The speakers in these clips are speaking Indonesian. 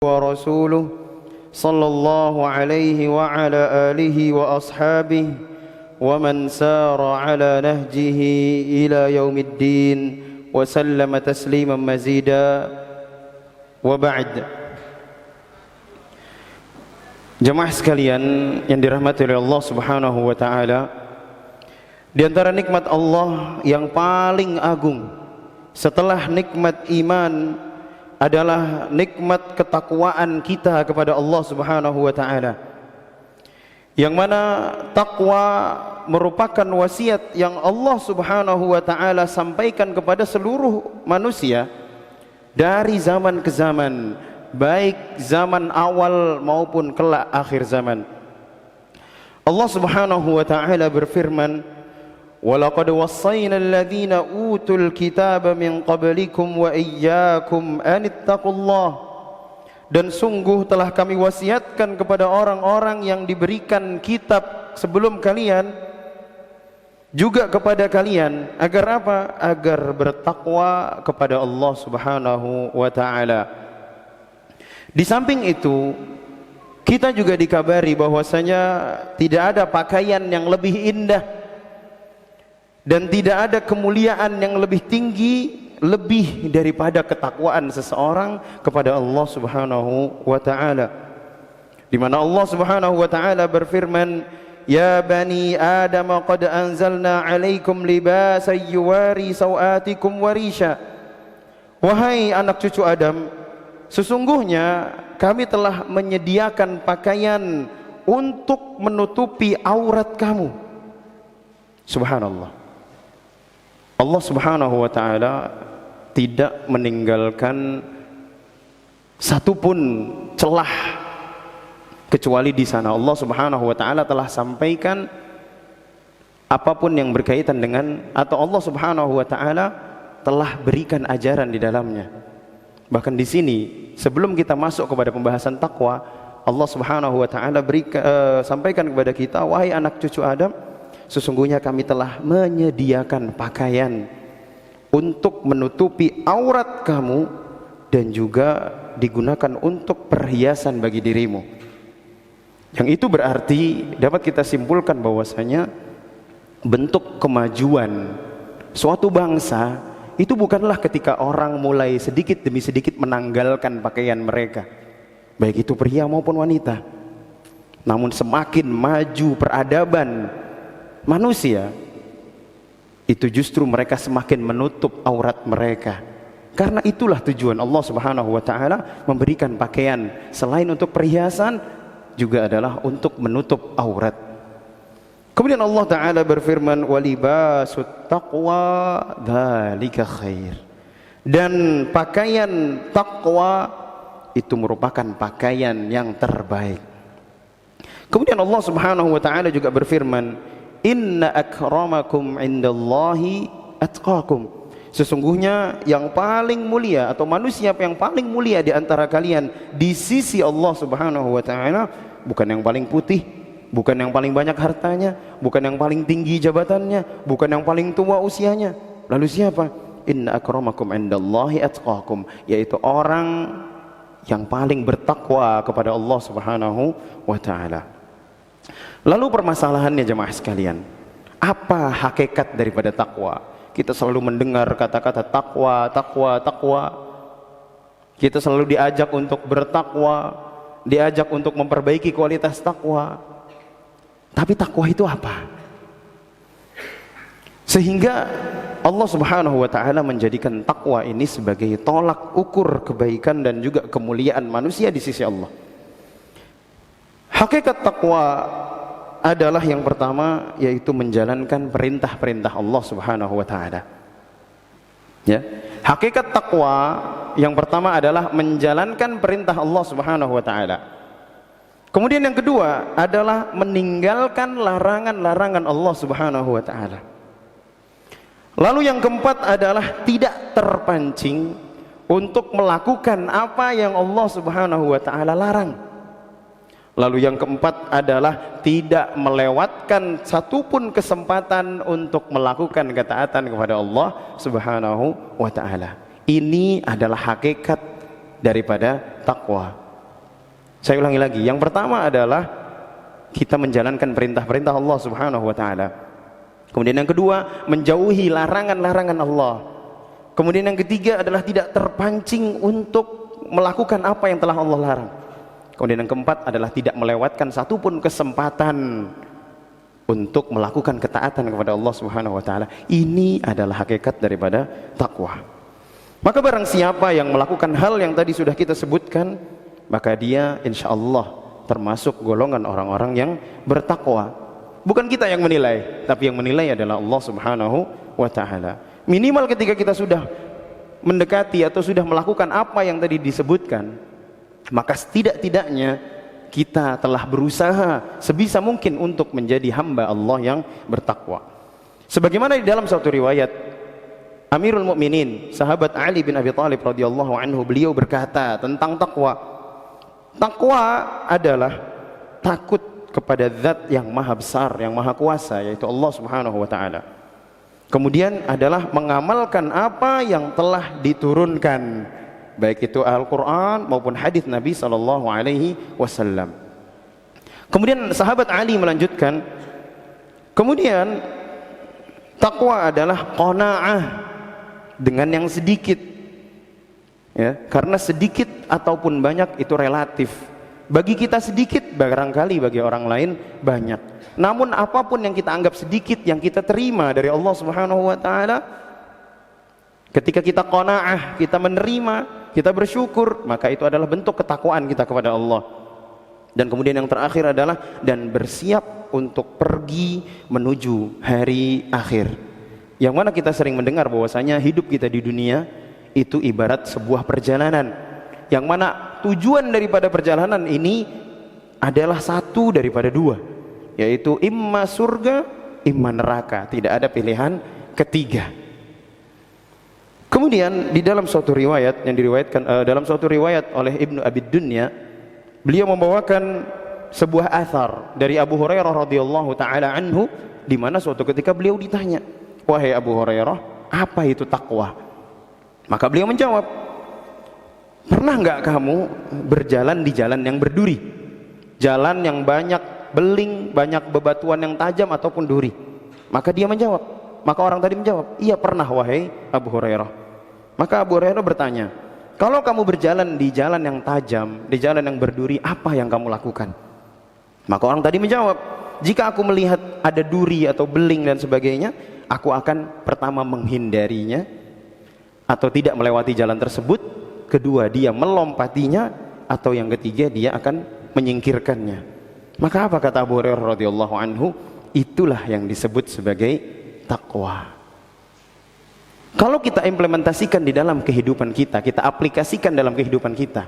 ورسوله صلى الله عليه وعلى آله وأصحابه ومن سار على نهجه إلى يوم الدين وسلم تسليما مزيدا وبعد. Jemaah sekalian yang dirahmati oleh Allah Subhanahu wa taala, di antara nikmat Allah yang paling agung setelah nikmat iman adalah nikmat ketakwaan kita kepada Allah Subhanahu wa taala, yang mana takwa merupakan wasiat yang Allah Subhanahu wa taala sampaikan kepada seluruh manusia dari zaman ke zaman, baik zaman awal maupun kelak akhir zaman. Allah Subhanahu wa taala berfirman, وَلَقَدْ وَصَّيْنَا الَّذِينَ أُوتُوا الْكِتَابَ مِنْ قَبْلِكُمْ وَإِيَّاكُمْ أَنِ اتَّقُوا اللَّهَ. Dan sungguh telah kami wasiatkan kepada orang-orang yang diberikan kitab sebelum kalian, juga kepada kalian, agar apa? Agar bertakwa kepada Allah Subhanahu wa taala. Di samping itu, kita juga dikabari bahwasanya tidak ada pakaian yang lebih indah dan tidak ada kemuliaan yang lebih tinggi lebih daripada ketakwaan seseorang kepada Allah Subhanahu wa taala, di mana Allah Subhanahu wa taala berfirman, ya bani Adam qad anzalna 'alaikum libasan yuwari sawatikum warisha. Wahai anak cucu Adam, sesungguhnya kami telah menyediakan pakaian untuk menutupi aurat kamu. Subhanallah. Allah Subhanahu wa taala tidak meninggalkan satupun celah kecuali di sana Allah Subhanahu wa taala telah sampaikan apapun yang berkaitan dengan, atau Allah Subhanahu wa taala telah berikan ajaran di dalamnya. Bahkan di sini sebelum kita masuk kepada pembahasan takwa, Allah Subhanahu wa taala sampaikan kepada kita, wahai anak cucu Adam, sesungguhnya kami telah menyediakan pakaian untuk menutupi aurat kamu dan juga digunakan untuk perhiasan bagi dirimu. Yang itu berarti dapat kita simpulkan bahwasanya bentuk kemajuan suatu bangsa itu bukanlah ketika orang mulai sedikit demi sedikit menanggalkan pakaian mereka, baik itu pria maupun wanita. Namun semakin maju peradaban manusia, itu justru mereka semakin menutup aurat mereka. Karena itulah tujuan Allah Subhanahu wa taala memberikan pakaian, selain untuk perhiasan juga adalah untuk menutup aurat. Kemudian Allah taala berfirman, walibasut taqwa dzalika khair. Dan pakaian takwa itu merupakan pakaian yang terbaik. Kemudian Allah Subhanahu wa taala juga berfirman, inna akramakum indallahi atqakum. Sesungguhnya yang paling mulia atau manusia yang paling mulia di antara kalian di sisi Allah Subhanahu wa taala bukan yang paling putih, bukan yang paling banyak hartanya, bukan yang paling tinggi jabatannya, bukan yang paling tua usianya. Lalu siapa? Inna akramakum indallahi atqakum, yaitu orang yang paling bertakwa kepada Allah Subhanahu wa taala. Lalu permasalahannya jemaah sekalian, apa hakikat daripada takwa? Kita selalu mendengar kata-kata takwa, takwa, takwa. Kita selalu diajak untuk bertakwa, diajak untuk memperbaiki kualitas takwa. Tapi takwa itu apa? Sehingga Allah Subhanahu wa taala menjadikan takwa ini sebagai tolak ukur kebaikan dan juga kemuliaan manusia di sisi Allah. Hakikat takwa adalah yang pertama, yaitu menjalankan perintah-perintah Allah Subhanahu wa taala. Ya. Hakikat takwa yang pertama adalah menjalankan perintah Allah Subhanahu wa taala. Kemudian yang kedua adalah meninggalkan larangan-larangan Allah Subhanahu wa taala. Lalu yang keempat adalah tidak terpancing untuk melakukan apa yang Allah Subhanahu wa taala larang. Lalu yang keempat adalah tidak melewatkan satupun kesempatan untuk melakukan ketaatan kepada Allah Subhanahu wa taala. Ini adalah hakikat daripada takwa. Saya ulangi lagi, yang pertama adalah kita menjalankan perintah-perintah Allah Subhanahu wa taala. Kemudian yang kedua, menjauhi larangan-larangan Allah. Kemudian yang ketiga adalah tidak terpancing untuk melakukan apa yang telah Allah larang. Kemudian yang keempat adalah tidak melewatkan satupun kesempatan untuk melakukan ketaatan kepada Allah Subhanahu wa taala. Ini adalah hakikat daripada takwa. Maka barang siapa yang melakukan hal yang tadi sudah kita sebutkan, maka dia insyaallah termasuk golongan orang-orang yang bertakwa. Bukan kita yang menilai, tapi yang menilai adalah Allah Subhanahu wa taala. Minimal ketika kita sudah mendekati atau sudah melakukan apa yang tadi disebutkan, maka setidak-tidaknya kita telah berusaha sebisa mungkin untuk menjadi hamba Allah yang bertakwa. Sebagaimana di dalam suatu riwayat, Amirul Mukminin sahabat Ali bin Abi Thalib radhiyallahu anhu, beliau berkata tentang takwa. Takwa adalah takut kepada zat yang maha besar, yang maha kuasa, yaitu Allah Subhanahu wa taala. Kemudian adalah mengamalkan apa yang telah diturunkan, baik itu Al-Quran maupun hadis Nabi sallallahu alaihi wasallam. Kemudian sahabat Ali melanjutkan, kemudian takwa adalah qanaah dengan yang sedikit, ya, karena sedikit ataupun banyak itu relatif. Bagi kita sedikit, barangkali bagi orang lain banyak. Namun apapun yang kita anggap sedikit, yang kita terima dari Allah Subhanahu wa taala, ketika kita qanaah, kita menerima, kita bersyukur, maka itu adalah bentuk ketakwaan kita kepada Allah. Dan kemudian yang terakhir adalah dan bersiap untuk pergi menuju hari akhir. Yang mana kita sering mendengar bahwasanya hidup kita di dunia itu ibarat sebuah perjalanan, yang mana tujuan daripada perjalanan ini adalah satu daripada dua, yaitu imma surga, imma neraka. Tidak ada pilihan ketiga. Kemudian di dalam suatu riwayat yang diriwayatkan dalam suatu riwayat oleh Ibnu Abi Dunya, beliau membawakan sebuah athar dari Abu Hurairah radhiyallahu taala anhu, di mana suatu ketika beliau ditanya, "Wahai Abu Hurairah, apa itu takwa?" Maka beliau menjawab, "Pernah enggak kamu berjalan di jalan yang berduri? Jalan yang banyak beling, banyak bebatuan yang tajam ataupun duri?" Maka dia menjawab, maka orang tadi menjawab, "Iya pernah wahai Abu Hurairah." Maka Abu Hurairah bertanya, "Kalau kamu berjalan di jalan yang tajam, di jalan yang berduri, apa yang kamu lakukan?" Maka orang tadi menjawab, "Jika aku melihat ada duri atau beling dan sebagainya, aku akan pertama menghindarinya atau tidak melewati jalan tersebut, kedua dia melompatinya, atau yang ketiga dia akan menyingkirkannya." Maka apa kata Abu Hurairah radhiyallahu anhu? Itulah yang disebut sebagai takwa. Kalau kita implementasikan di dalam kehidupan kita, kita aplikasikan dalam kehidupan kita,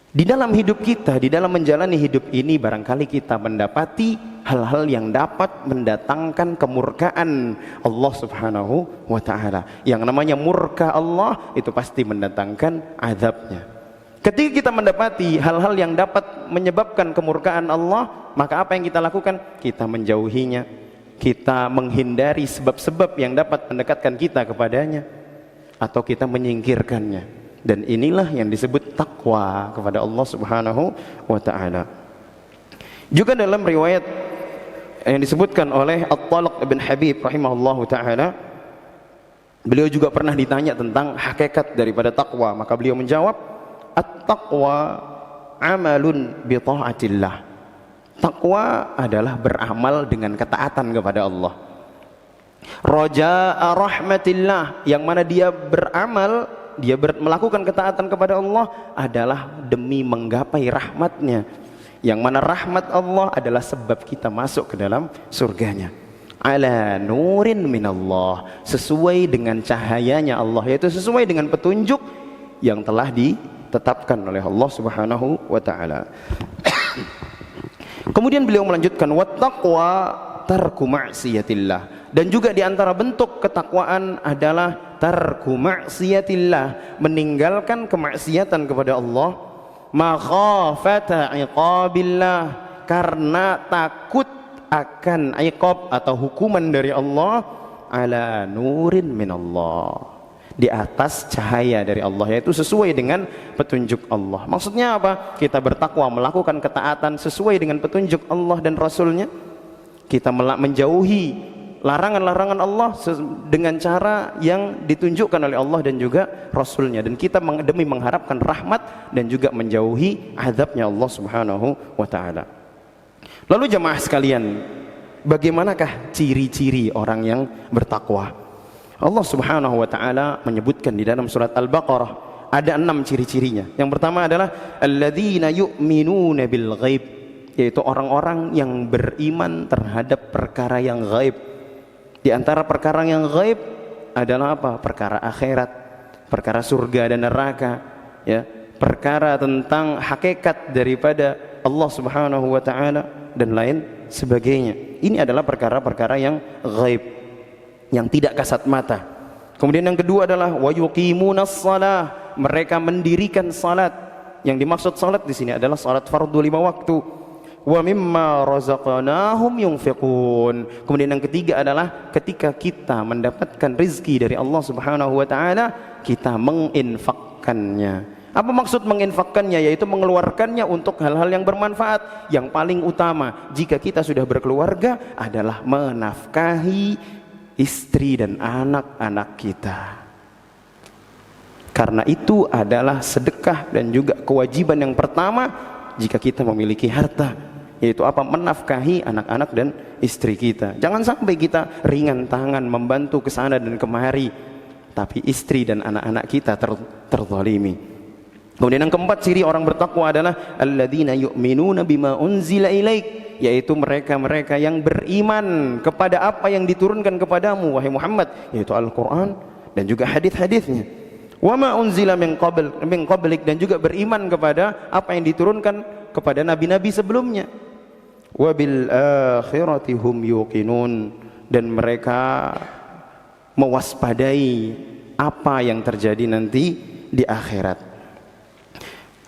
di dalam hidup kita, di dalam menjalani hidup ini, barangkali kita mendapati hal-hal yang dapat mendatangkan kemurkaan Allah Subhanahu wa ta'ala. Yang namanya murka Allah itu pasti mendatangkan azabnya. Ketika kita mendapati hal-hal yang dapat menyebabkan kemurkaan Allah, maka apa yang kita lakukan? Kita menjauhinya, kita menghindari sebab-sebab yang dapat mendekatkan kita kepadanya, atau kita menyingkirkannya. Dan inilah yang disebut takwa kepada Allah Subhanahu wa ta'ala. Juga dalam riwayat yang disebutkan oleh At-Talq bin Habib rahimahullahu ta'ala, beliau juga pernah ditanya tentang hakikat daripada takwa. Maka beliau menjawab, "At-taqwa amalun bi ta'atillah." Takwa adalah beramal dengan ketaatan kepada Allah. Raja'a rahmatillah, yang mana dia beramal, dia melakukan ketaatan kepada Allah adalah demi menggapai rahmatnya, yang mana rahmat Allah adalah sebab kita masuk ke dalam surganya. Ala nurin minallah, sesuai dengan cahayanya Allah, yaitu sesuai dengan petunjuk yang telah ditetapkan oleh Allah Subhanahu wa ta'ala. Kemudian beliau melanjutkan, wattaqwa tarku ma'siyatillah, dan juga diantara bentuk ketakwaan adalah tarku ma'siyatillah, meninggalkan kemaksiatan kepada Allah, makhafata iqabillah, karena takut akan iqab atau hukuman dari Allah, ala nurin minallah, di atas cahaya dari Allah, yaitu sesuai dengan petunjuk Allah. Maksudnya apa? Kita bertakwa, melakukan ketaatan sesuai dengan petunjuk Allah dan Rasulnya. Kita menjauhi larangan-larangan Allah dengan cara yang ditunjukkan oleh Allah dan juga Rasulnya, dan kita demi mengharapkan rahmat dan juga menjauhi azabnya Allah subhanahu wa ta'ala. Lalu jamaah sekalian, bagaimanakah ciri-ciri orang yang bertakwa? Allah subhanahu wa ta'ala menyebutkan di dalam surat Al-Baqarah ada 6 ciri-cirinya. Yang pertama adalah alladzina yu'minuna bil ghaib, yaitu orang-orang yang beriman terhadap perkara yang gaib. Di antara perkara yang gaib adalah apa? Perkara akhirat, perkara surga dan neraka, ya, perkara tentang hakikat daripada Allah subhanahu wa ta'ala dan lain sebagainya. Ini adalah perkara-perkara yang gaib, yang tidak kasat mata. Kemudian yang kedua adalah wa yuqimunas shalah, mereka mendirikan salat. Yang dimaksud salat di sini adalah salat fardu 5 waktu. Wa mimma razaqnahum yunfiqun. Kemudian yang ketiga adalah ketika kita mendapatkan rezeki dari Allah Subhanahu wa taala, kita menginfakkannya. Apa maksud menginfakkannya? Yaitu mengeluarkannya untuk hal-hal yang bermanfaat. Yang paling utama jika kita sudah berkeluarga adalah menafkahi istri dan anak-anak kita. Karena itu adalah sedekah dan juga kewajiban yang pertama jika kita memiliki harta, yaitu apa? Menafkahi anak-anak dan istri kita. Jangan sampai kita ringan tangan membantu ke sana dan kemari, tapi istri dan anak-anak kita terzalimi. Kemudian yang keempat ciri orang bertakwa adalah alladzina yu'minuna bima unzila ilaik, yaitu mereka-mereka yang beriman kepada apa yang diturunkan kepadamu wahai Muhammad, yaitu Al-Quran dan juga hadis-hadisnya. Wa ma unzila min qablik, dan juga beriman kepada apa yang diturunkan kepada nabi-nabi sebelumnya. Wa bil akhirati hum yuqinun, dan mereka mewaspadai apa yang terjadi nanti di akhirat.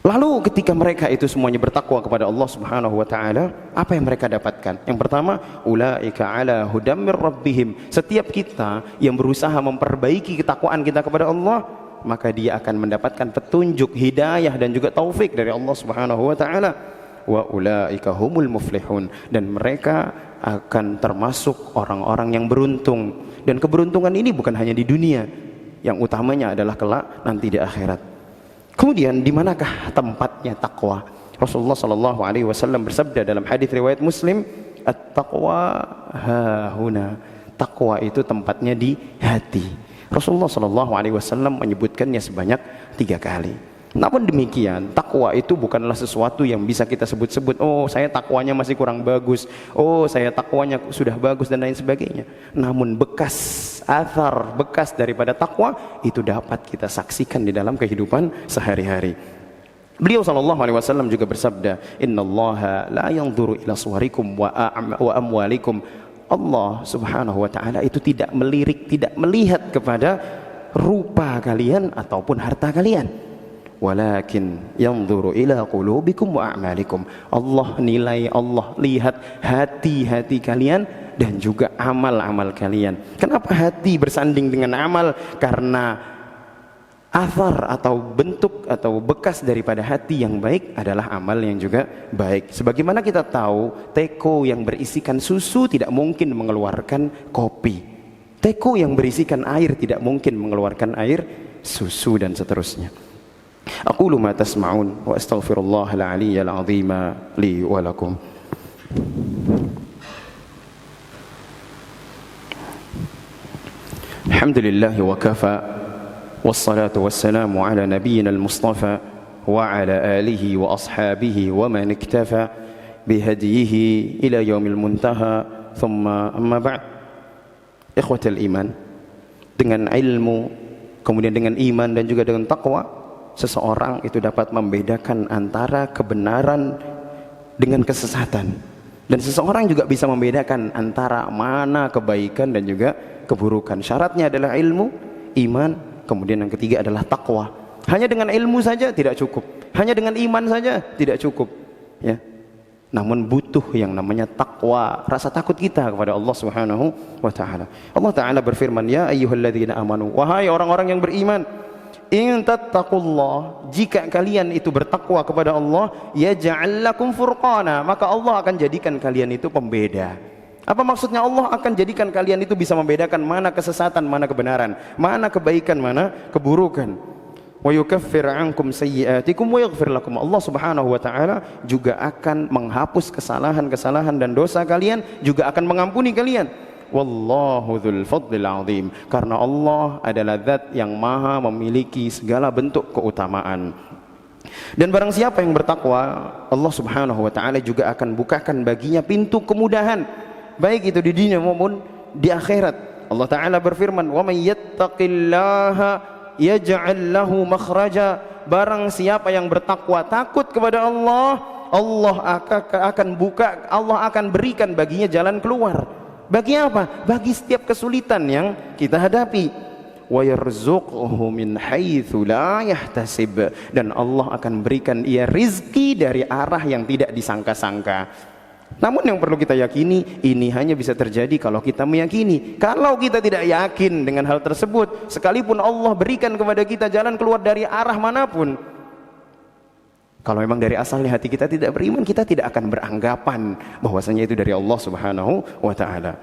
Lalu ketika mereka itu semuanya bertakwa kepada Allah Subhanahu wa taala, apa yang mereka dapatkan? Yang pertama, ulaika ala hudam mir rabbihim. Setiap kita yang berusaha memperbaiki ketakwaan kita kepada Allah, maka dia akan mendapatkan petunjuk, hidayah dan juga taufik dari Allah Subhanahu wa taala. Wa ulaika humul muflihun, dan mereka akan termasuk orang-orang yang beruntung. Dan keberuntungan ini bukan hanya di dunia, yang utamanya adalah kelak nanti di akhirat. Kemudian di manakah tempatnya takwa? Rasulullah sallallahu alaihi wasallam bersabda dalam hadis riwayat Muslim, at-taqwa hahuna. Takwa itu tempatnya di hati. Rasulullah sallallahu alaihi wasallam menyebutkannya sebanyak 3 kali. Namun demikian, takwa itu bukanlah sesuatu yang bisa kita sebut-sebut, oh saya takwanya masih kurang bagus, oh saya takwanya sudah bagus dan lain sebagainya. Namun bekas daripada takwa itu dapat kita saksikan di dalam kehidupan sehari-hari. Beliau sallallahu alaihi wasallam juga bersabda, innallaha la yanzuru ila suwarikum wa amwalikum. Allah subhanahu wa ta'ala itu tidak melirik, tidak melihat kepada rupa kalian ataupun harta kalian. Walakin yanzuru ila qulubikum wa a'malikum. Allah nilai, Allah lihat hati-hati kalian dan juga amal-amal kalian. Kenapa hati bersanding dengan amal? Karena athar atau bentuk atau bekas daripada hati yang baik adalah amal yang juga baik. Sebagaimana kita tahu, teko yang berisikan susu tidak mungkin mengeluarkan kopi. Teko yang berisikan air tidak mungkin mengeluarkan air susu, dan seterusnya. Aqulu ma tasma'un wa astaghfirullahal aliyyal azim li wa lakum. Alhamdulillah wa kafa, wassalatu wassalamu ala nabiyyina al-mustafa wa ala alihi wa ashabihi wa man iktafa bihadiyihi ila yaumil muntaha. Thumma amma ba'd. Ikhwatal iman, dengan ilmu, kemudian dengan iman dan juga dengan taqwa, seseorang itu dapat membedakan antara kebenaran dengan kesesatan, dan seseorang juga bisa membedakan antara mana kebaikan dan juga keburukan. Syaratnya adalah ilmu, iman, kemudian yang ketiga adalah takwa. Hanya dengan ilmu saja tidak cukup, hanya dengan iman saja tidak cukup, ya. namun butuh yang namanya takwa, rasa takut kita kepada Allah Subhanahu wa taala. Allah taala berfirman, ya ayyuhalladzina amanu, wahai orang-orang yang beriman, in tattaqullah, jika kalian itu bertakwa kepada Allah, yaj'al lakum furqana, maka Allah akan jadikan kalian itu pembeda. Apa maksudnya? Allah akan jadikan kalian itu bisa membedakan mana kesesatan, mana kebenaran, mana kebaikan, mana keburukan. Wa yukaffir ankum sayyi'atikum wa yaghfir lakum. Allah Subhanahu wa taala juga akan menghapus kesalahan-kesalahan dan dosa kalian, juga akan mengampuni kalian. Wallahu dzul fadlil azim, karena Allah adalah zat yang maha memiliki segala bentuk keutamaan. Dan barang siapa yang bertakwa, Allah Subhanahu wa taala juga akan bukakan baginya pintu kemudahan, baik itu di dunia maupun di akhirat. Allah taala berfirman, wa may yattaqillaha yaj'al lahu makhraja, barang siapa yang bertakwa, takut kepada Allah, Allah akan berikan baginya jalan keluar. Bagi apa? Bagi setiap kesulitan yang kita hadapi. Wa yarzuqhu min haitsu la yahtasib, dan Allah akan berikan ia rizki dari arah yang tidak disangka-sangka. Namun yang perlu kita yakini, ini hanya bisa terjadi kalau kita meyakini. Kalau kita tidak yakin dengan hal tersebut, sekalipun Allah berikan kepada kita jalan keluar dari arah manapun, kalau memang dari asalnya hati kita tidak beriman, kita tidak akan beranggapan bahwasanya itu dari Allah Subhanahu wa taala.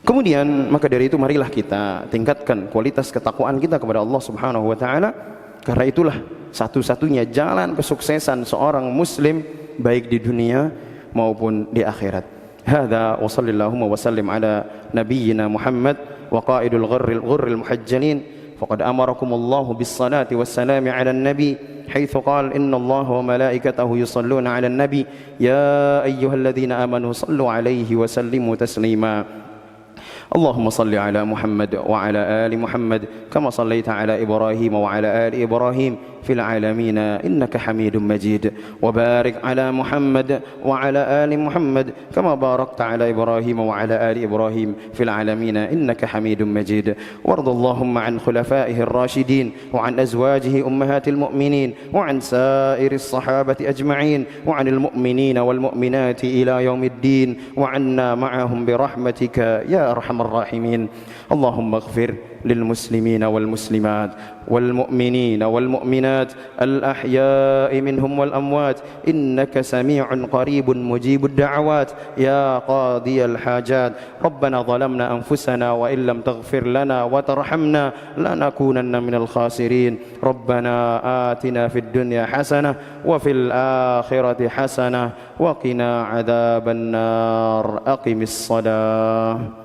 Kemudian maka dari itu marilah kita tingkatkan kualitas ketakwaan kita kepada Allah Subhanahu wa taala, karena itulah satu-satunya jalan kesuksesan seorang muslim baik di dunia maupun di akhirat. Hadza wa sallallahu wa sallim ala nabiyyina Muhammad wa qaidul ghurril muhajjalin, faqad amarakumullahu bis salati was salami ala nabi haitsu qala innallaha wa malaikatahu yusalluna ala nabi ya ayyuhalladzina amanu sallu alaihi wa sallimu taslima. اللهم صل على محمد وعلى آل محمد كما صليت على إبراهيم وعلى آل إبراهيم في العالمين إنك حميد مجيد، وبارك على محمد وعلى آل محمد كما باركت على إبراهيم وعلى آل إبراهيم في العالمين إنك حميد مجيد. وارض اللهم عن خلفائه الراشدين وعن أزواجه أمهات المؤمنين وعن سائر الصحابة أجمعين وعن المؤمنين والمؤمنات إلى يوم الدين وعنا معهم برحمتك يا أرحم الراحمين. اللهم اغفر للمسلمين والمسلمات والمؤمنين والمؤمنات الأحياء منهم والأموات إنك سميع قريب مجيب الدعوات يا قاضي الحاجات. ربنا ظلمنا أنفسنا وإن لم تغفر لنا وترحمنا لنكونن من الخاسرين. ربنا آتنا في الدنيا حسنة وفي الآخرة حسنة وقنا عذاب النار. أقم الصلاة.